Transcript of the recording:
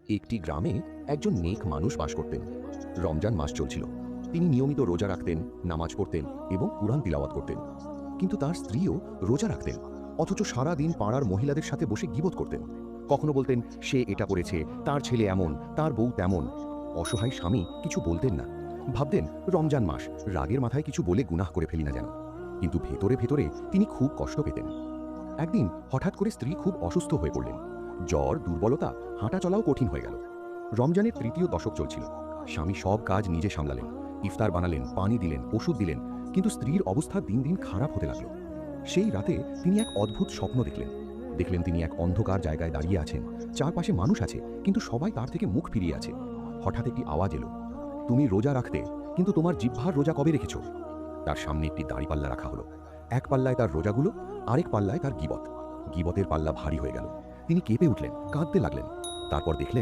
একটি গ্রামে একজন নেক মানুষ বাস করতেন। রমজান মাস চলছিল। তিনি নিয়মিত রোজা রাখতেন, নামাজ পড়তেন এবং কুরআন তিলাওয়াত করতেন। কিন্তু তার স্ত্রীও রোজা রাখতেন, অথচ সারা দিন পাড়ার মহিলাদের সাথে বসে গীবত করতেন। কখনো বলতেন সে এটা করেছে, তার ছেলে এমন, তার বউ তেমন। অসহায় স্বামী কিছু বলতেন না। ভাবতেন রমজান মাস, রাগের মাথায় কিছু বলে গুনাহ করে ফেলি না যেন। কিন্তু ভেতরে ভেতরে তিনি খুব কষ্ট পেতেন। একদিন হঠাৎ করে স্ত্রী খুব অসুস্থ হয়ে পড়লেন। জ্বর, দুর্বলতা, হাঁটা চলাও কঠিন হয়ে গেল। রমজানের তৃতীয় দশক চলছিল। স্বামী সব কাজ নিজে সামলালেন, ইফতার বানালেন, পানি দিলেন, ওষুধ দিলেন, কিন্তু স্ত্রীর অবস্থা দিন দিন খারাপ হতে লাগলো। সেই রাতে তিনি এক অদ্ভুত স্বপ্ন দেখলেন তিনি এক অন্ধকার জায়গায় দাঁড়িয়ে আছেন। চারপাশে মানুষ আছে, কিন্তু সবাই তার থেকে মুখ ফিরিয়ে আছে। হঠাৎ একটি আওয়াজ এলো, তুমি রোজা রাখতে, কিন্তু তোমার জিহ্বার রোজা কবে রেখেছ? তার সামনে একটি দাড়িপাল্লা রাখা হলো। এক পাল্লায় তার রোজাগুলো, আরেক পাল্লায় তার গীবত। গীবতের পাল্লা ভারী হয়ে গেল। তিনি কেঁপে উঠলেন, কাঁদতে লাগলেন। তারপর দেখলেন